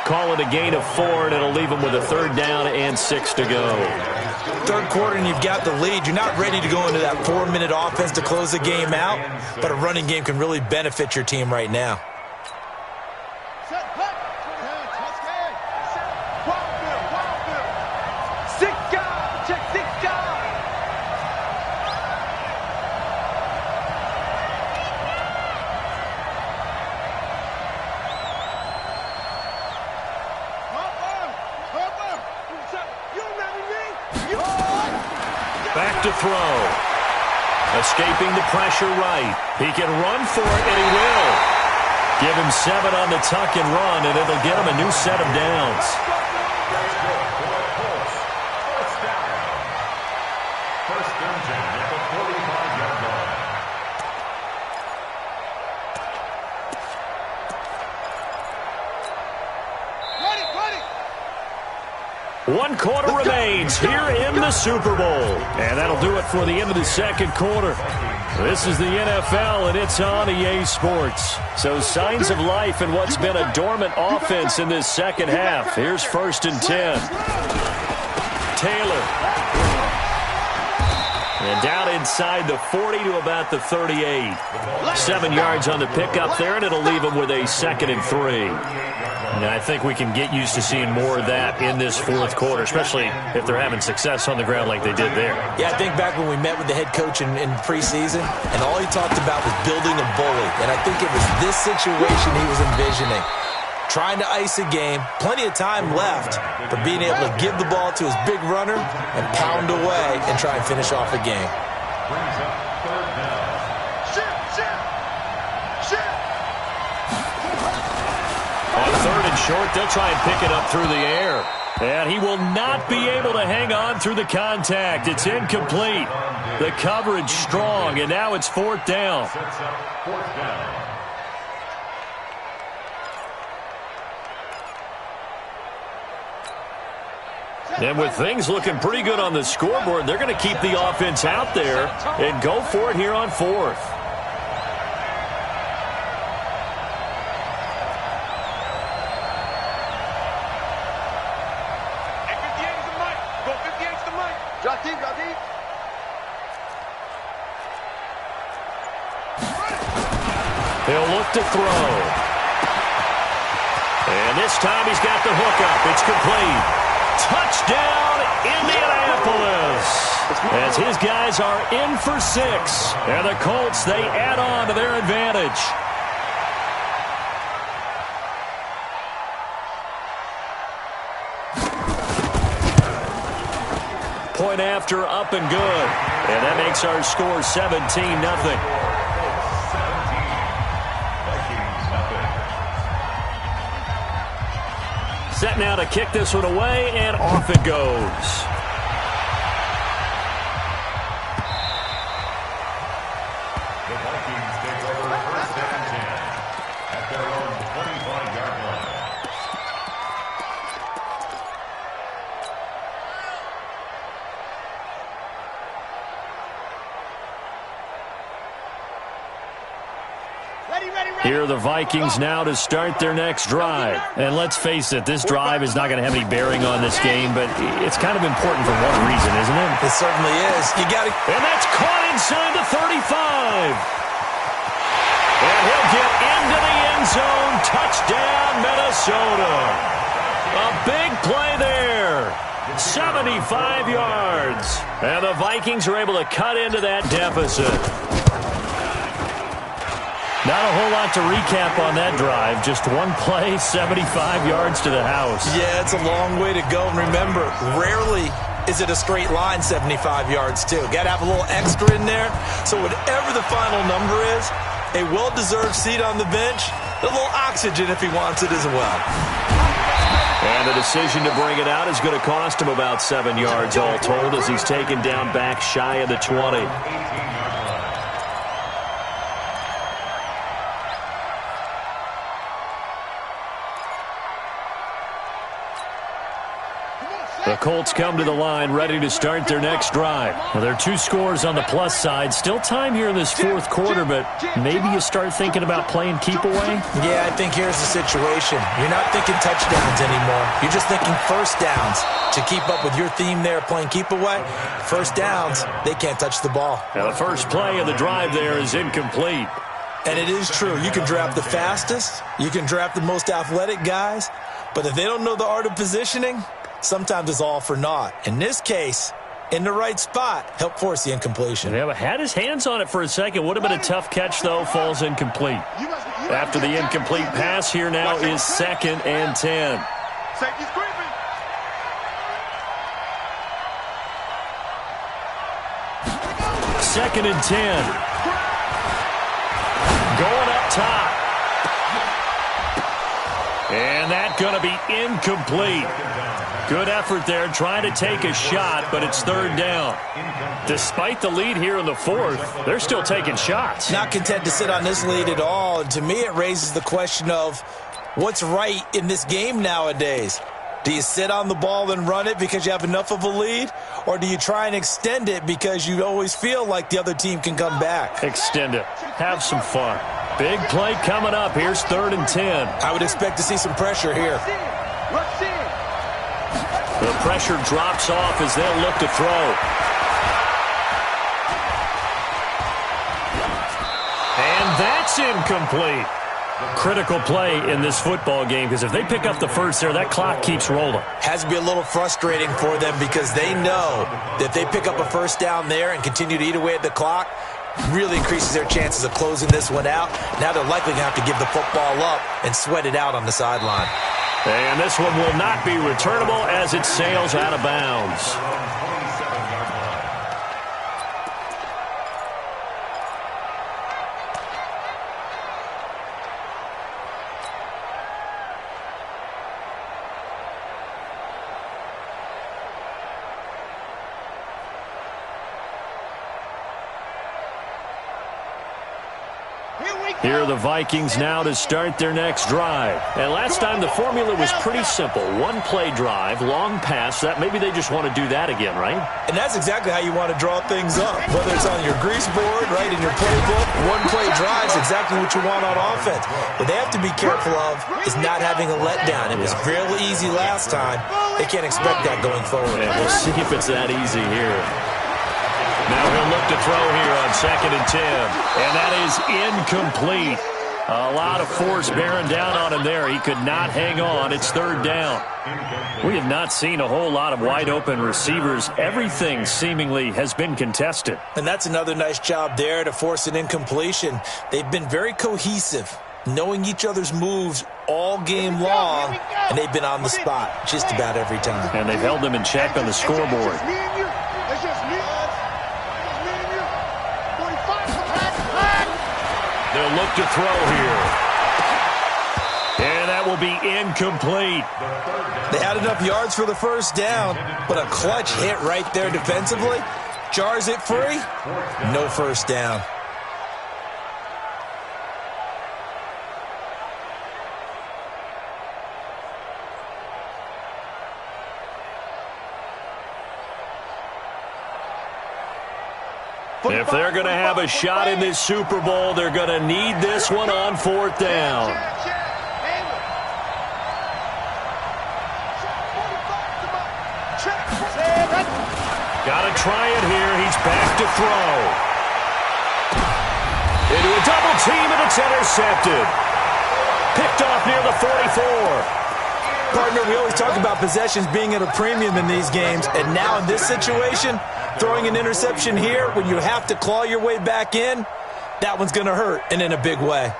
Call it a gain of 4, and it'll leave him with a 3rd down and 6 to go. 3rd quarter, and you've got the lead. You're not ready to go into that 4-minute offense to close the game out, but a running game can really benefit your team right now. Back to throw. Escaping the pressure right. He can run for it, and he will. Give him 7 on the tuck and run, and it'll get him a new set of downs. First and 10 at the 45-yard line. One quarter remains here in the Super Bowl. And that'll do it for the end of the 2nd quarter. This is the NFL, and it's on EA Sports. So signs of life in what's been a dormant offense in this 2nd half. Here's 1st and 10. Taylor. And down inside the 40 to about the 38. 7 yards on the pickup there, and it'll leave him with a 2nd and 3. And I think we can get used to seeing more of that in this 4th quarter, especially if they're having success on the ground like they did there. Yeah, I think back when we met with the head coach in preseason, and all he talked about was building a bully. And I think it was this situation he was envisioning. Trying to ice a game, plenty of time left, but being able to give the ball to his big runner and pound away and try and finish off a game. Brings up 3rd down. On 3rd and short, they'll try and pick it up through the air. And he will not be able to hang on through the contact. It's incomplete. The coverage strong, and now it's 4th down. Sets up 4th down. And with things looking pretty good on the scoreboard, they're going to keep the offense out there and go for it here on 4th. He'll look to throw. And this time he's got the hook up. It's complete. Touchdown, Indianapolis. As his guys are in for 6. And the Colts, they add on to their advantage. Point after, up and good. And that makes our score 17-0. Set now to kick this one away, and off it goes. The Vikings take over 1st and 10 at their own 25-yard line. Here are the Vikings now to start their next drive. And let's face it, this drive is not going to have any bearing on this game, but it's kind of important for one reason, isn't it? It certainly is. You got to... And that's caught inside the 35. And he'll get into the end zone. Touchdown, Minnesota. A big play there. 75 yards. And the Vikings are able to cut into that deficit. Not a whole lot to recap on that drive. Just one play, 75 yards to the house. Yeah, it's a long way to go. And remember, rarely is it a straight line 75 yards, too. Got to have a little extra in there. So whatever the final number is, a well-deserved seat on the bench, a little oxygen if he wants it as well. And the decision to bring it out is going to cost him about 7 yards all told as he's taken down back shy of the 20. The Colts come to the line ready to start their next drive. Well, there are 2 scores on the plus side. Still time here in this fourth quarter, but maybe you start thinking about playing keep away? Yeah, I think here's the situation. You're not thinking touchdowns anymore. You're just thinking first downs. To keep up with your theme there, playing keep away, first downs, they can't touch the ball. Now the first play of the drive there is incomplete. And it is true. You can draft the fastest. You can draft the most athletic guys. But if they don't know the art of positioning, sometimes it's all for naught. In this case, in the right spot, help force the incompletion. Yeah, had his hands on it for a second. Would have been a tough catch, though. Falls incomplete. After the incomplete pass, here now is 2nd and 10. Safety's creeping. Second and 10. Going up top. And that's going to be incomplete. Good effort there, trying to take a shot, but it's 3rd down. Despite the lead here in the 4th, they're still taking shots. Not content to sit on this lead at all. And to me, it raises the question of what's right in this game nowadays. Do you sit on the ball and run it because you have enough of a lead? Or do you try and extend it because you always feel like the other team can come back? Extend it. Have some fun. Big play coming up. Here's 3rd and 10. I would expect to see some pressure here. The pressure drops off as they'll look to throw. And that's incomplete. Critical play in this football game because if they pick up the first there, that clock keeps rolling. Has to be a little frustrating for them because they know that if they pick up a first down there and continue to eat away at the clock, really increases their chances of closing this one out. Now they're likely going to have to give the football up and sweat it out on the sideline. And this one will not be returnable as it sails out of bounds. Here are the Vikings now to start their next drive. And last time the formula was pretty simple. One play drive, long pass. That maybe they just want to do that again, right? And that's exactly how you want to draw things up. Whether it's on your grease board, right, in your playbook, one play drive is exactly what you want on offense. What they have to be careful of is not having a letdown. It was fairly easy last time. They can't expect that going forward. And we'll see if it's that easy here. Now he'll look to throw here on 2nd and 10. And that is incomplete. A lot of force bearing down on him there. He could not hang on. It's 3rd down. We have not seen a whole lot of wide open receivers. Everything seemingly has been contested. And that's another nice job there to force an incompletion. They've been very cohesive, knowing each other's moves all game long, and they've been on the spot just about every time. And they've held them in check on the scoreboard. They'll look to throw here. And that will be incomplete. They had enough yards for the first down, but a clutch hit right there defensively jars it free. No first down. If they're going to have a shot in this Super Bowl, they're going to need this one on 4th down. Got to try it here. He's back to throw. Into a double team, and it's intercepted. Picked off near the 44. Partner, we always talk about possessions being at a premium in these games, and now in this situation, throwing an interception here when you have to claw your way back in, that one's going to hurt, and in a big way.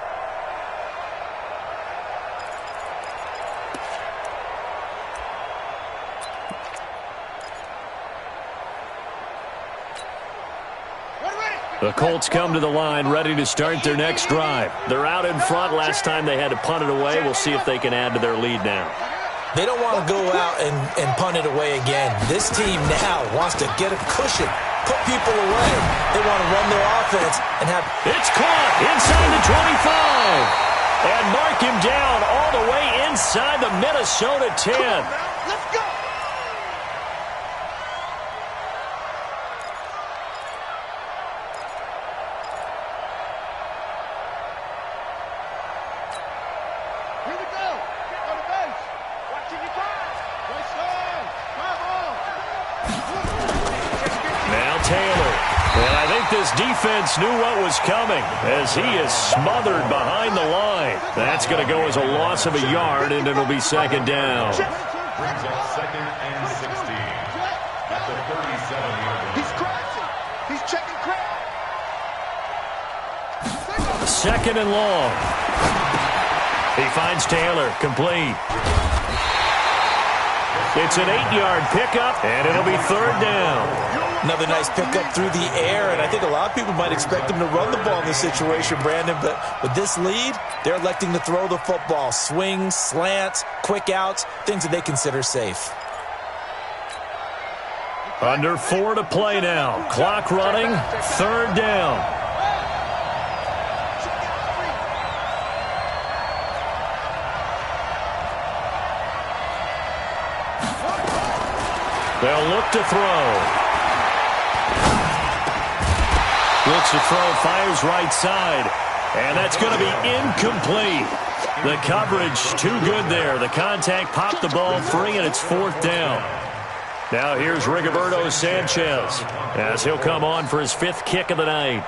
The Colts come to the line ready to start their next drive. They're out in front. Last time they had to punt it away. We'll see if they can add to their lead now. They don't want to go out and punt it away again. This team now wants to get a cushion, put people away. They want to run their offense and have... It's caught inside the 25. And mark him down all the way inside the Minnesota 10. Let's go. Here we go. On the base. Watching your time. Race on. Come on. Now Taylor. And I think this defense knew what was coming as he is smothered behind the line. That's going to go as a loss of a yard, and it'll be 2nd down. Brings up 2nd and 16 at the 37-yard line. He's crashing. He's checking crap. 2nd and long. He finds Taylor, complete. It's an 8-yard pickup, and it'll be 3rd down. Another nice pickup through the air, and I think a lot of people might expect him to run the ball in this situation, Brandon, but with this lead, they're electing to throw the football. Swings, slants, quick outs, things that they consider safe. Under 4 to play now. Clock running, 3rd down. They'll look to throw. Looks to throw, fires right side. And that's going to be incomplete. The coverage too good there. The contact popped the ball free, and it's 4th down. Now here's Rigoberto Sanchez as he'll come on for his 5th kick of the night.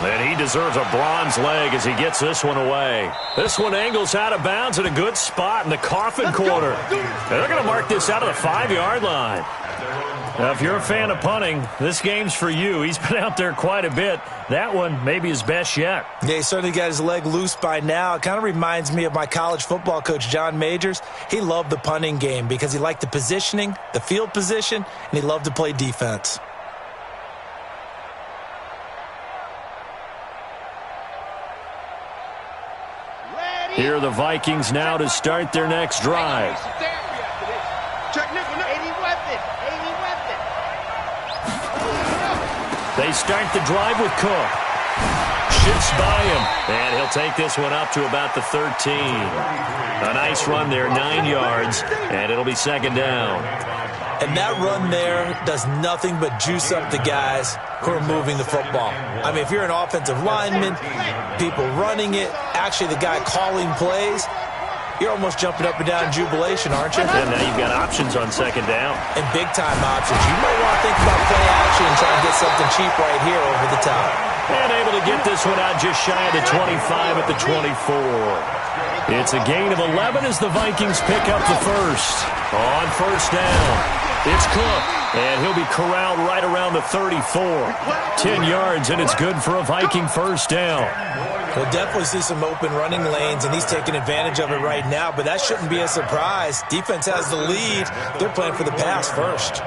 And he deserves a bronze leg as he gets this one away. This one angles out of bounds in a good spot in the coffin corner. And they're going to mark this out of the 5-yard line. Now, if you're a fan of punting, this game's for you. He's been out there quite a bit. That one may be his best yet. Yeah, he certainly got his leg loose by now. It kind of reminds me of my college football coach, John Majors. He loved the punting game because he liked the positioning, the field position, and he loved to play defense. Here are the Vikings now to start their next drive. Check nickel. 80 weapon. 80 weapon. They start the drive with Cook. Shifts by him, and he'll take this one up to about the 13. A nice run there, 9 yards, and it'll be 2nd down. And that run there does nothing but juice up the guys who are moving the football. I mean, if you're an offensive lineman, people running it, actually the guy calling plays, you're almost jumping up and down in jubilation, aren't you? And now you've got options on 2nd down. And big-time options. You might want to think about play action and try and get something cheap right here over the top. And able to get this one out just shy of the 25 at the 24. It's a gain of 11 as the Vikings pick up the first. On 1st down, it's Cook, and he'll be corralled right around the 34. 10 yards, and it's good for a Viking 1st down. We'll definitely see some open running lanes, and he's taking advantage of it right now, but that shouldn't be a surprise. Defense has the lead. They're playing for the pass first.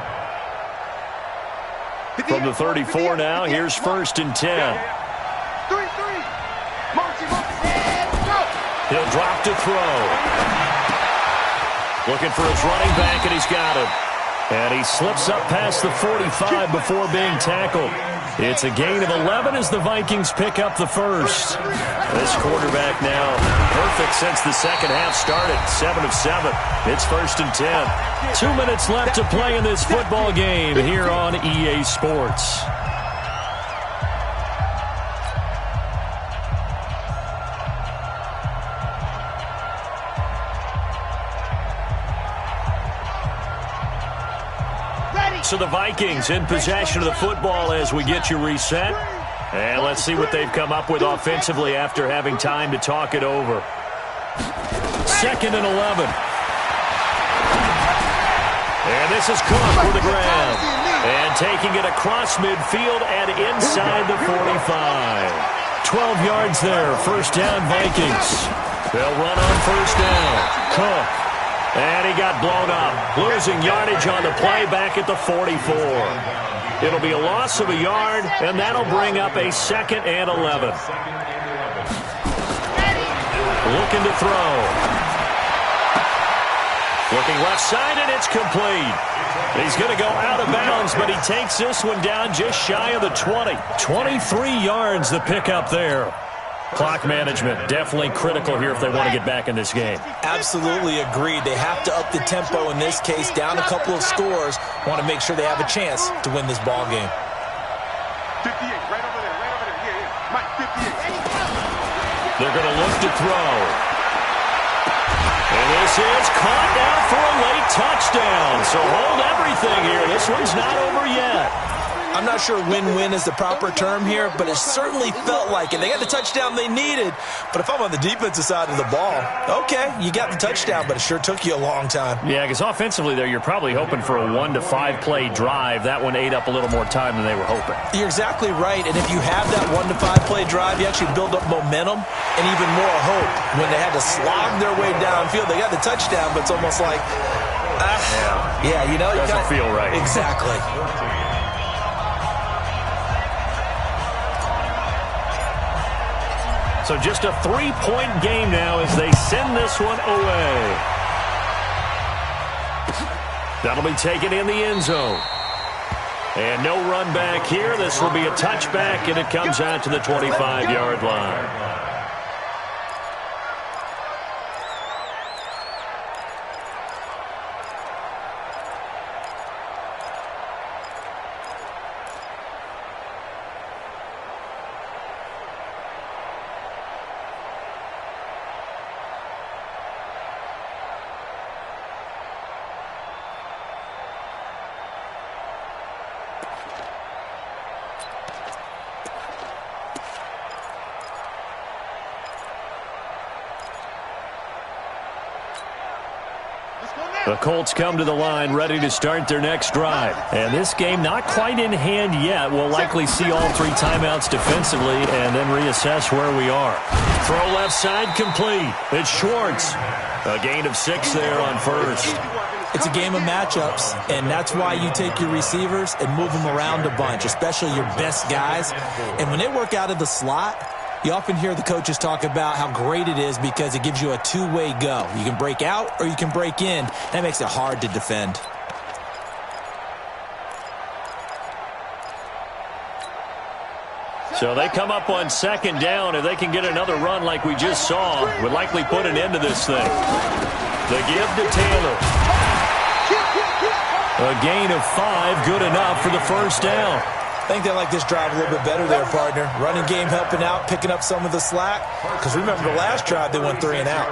From the 34 now, here's 1st and 10. 3-3. He'll drop to throw. Looking for his running back, and he's got him. And he slips up past the 45 before being tackled. It's a gain of 11 as the Vikings pick up the first. This quarterback now perfect since the second half started. 7 of 7. It's 1st and 10. 2 minutes left to play in this football game here on EA Sports. So the Vikings in possession of the football as we get you reset. And let's see what they've come up with offensively after having time to talk it over. 2nd and 11. And this is Cook for the grab. And taking it across midfield and inside the 45. 12 yards there. 1st down Vikings. They'll run on 1st down. Cook. And he got blown up, losing yardage on the play back at the 44. It'll be a loss of a yard, and that'll bring up a 2nd and 11. Looking to throw. Looking left side, and it's complete. He's going to go out of bounds, but he takes this one down just shy of the 20. 23 yards the pickup there. Clock management, definitely critical here if they want to get back in this game. Absolutely agreed. They have to up the tempo in this case, down a couple of scores. Want to make sure they have a chance to win this ball game. 58, right over there, right over there. Yeah. Mike, 58. They're going to look to throw. And this is caught now for a late touchdown. So hold everything here. This one's not over yet. I'm not sure win-win is the proper term here, but it certainly felt like it. They got the touchdown they needed, but if I'm on the defensive side of the ball, okay, you got the touchdown, but it sure took you a long time. Yeah, because offensively there, you're probably hoping for a 1 to 5 play drive. That one ate up a little more time than they were hoping. You're exactly right, and if you have that 1 to 5 play drive, you actually build up momentum and even more hope. When they had to slog their way downfield, they got the touchdown, but it's almost like, yeah, you know, doesn't feel right. Exactly. So just a 3-point game now as they send this one away. That'll be taken in the end zone. And no run back here. This will be a touchback, and it comes out to the 25-yard line. The Colts come to the line ready to start their next drive. And this game not quite in hand yet. We'll likely see all 3 timeouts defensively and then reassess where we are. Throw left side complete. It's Schwartz. A gain of 6 there on 1st. It's a game of matchups, and that's why you take your receivers and move them around a bunch, especially your best guys. And when they work out of the slot, you often hear the coaches talk about how great it is because it gives you a 2-way go. You can break out or you can break in. That makes it hard to defend. So they come up on 2nd down. If they can get another run like we just saw, would likely put an end to this thing. The give to Taylor. A gain of 5, good enough for the 1st down. I think they like this drive a little bit better there, partner. Running game helping out, picking up some of the slack. Because remember the last drive, they went 3 and out.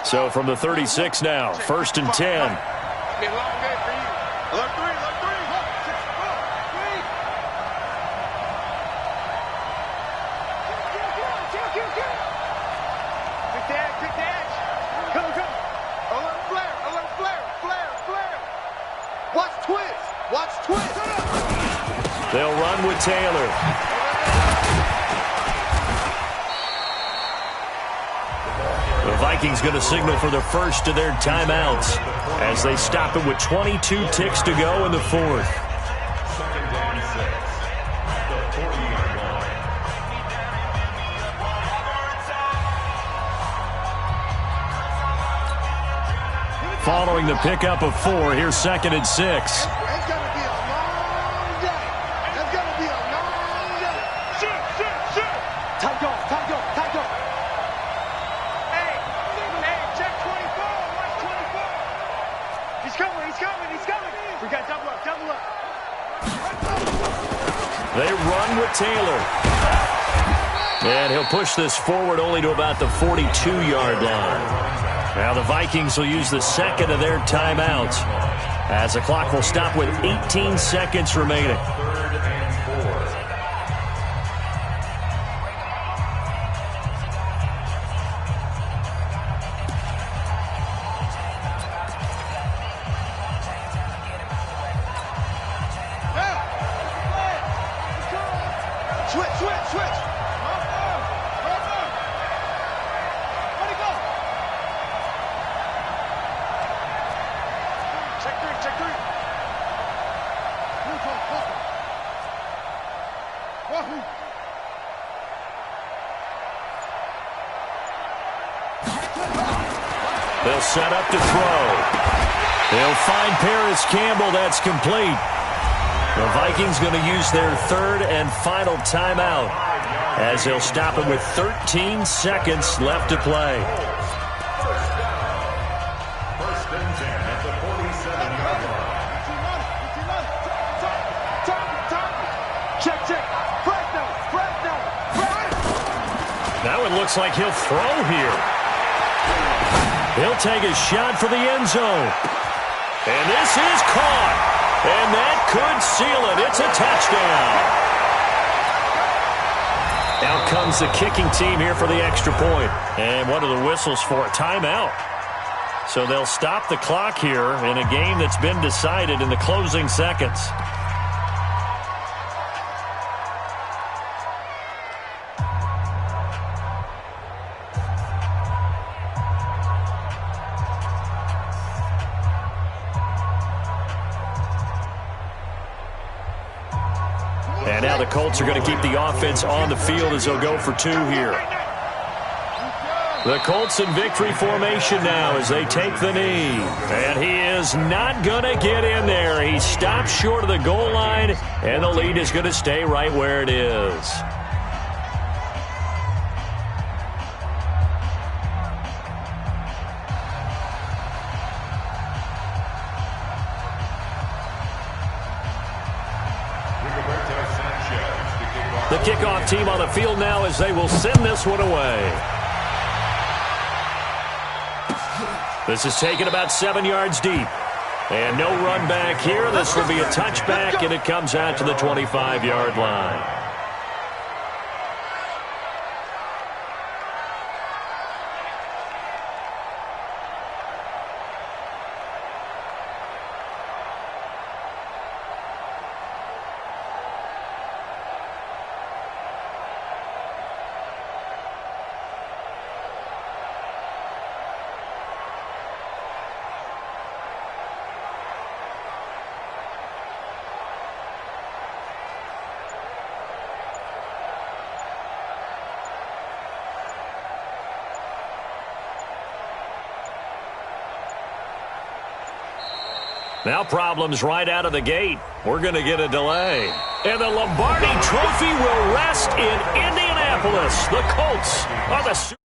So from the 36 now, 1st and 10. They'll run with Taylor. The Vikings going to signal for the first of their timeouts as they stop it with 22 ticks to go in the 4th. following the pickup of 4. Here's 2nd and 6. It's going to be a long day. It's going to be a long day. Shoot. Tight go. Hey, check 24. Watch 24. He's coming. We got double up. They run with Taylor. And he'll push this forward only to about the 42-yard line. Now the Vikings will use the second of their timeouts as the clock will stop with 18 seconds remaining. Switch. Check three. They'll set up to throw. They'll find Paris Campbell. That's complete. The Vikings going to use their third and final timeout as they'll stop it with 13 seconds left to play. First and 10 at the 47-yard line. Check. Fresno. Now it looks like he'll throw here. He'll take a shot for the end zone. And this is caught. And that could seal it. It's a touchdown. Out comes the kicking team here for the extra point. And what are the whistles for? A timeout. So they'll stop the clock here in a game that's been decided in the closing seconds. And now the Colts are going to keep the offense on the field as they'll go for 2 here. The Colts in victory formation now as they take the knee. And he is not going to get in there. He stops short of the goal line, and the lead is going to stay right where it is. The kickoff team on the field now as they will send this one away. This is taken about 7 yards deep. And no run back here. This will be a touchback, and it comes out to the 25-yard line. Now problems right out of the gate. We're going to get a delay. And the Lombardi Trophy will rest in Indianapolis. The Colts are the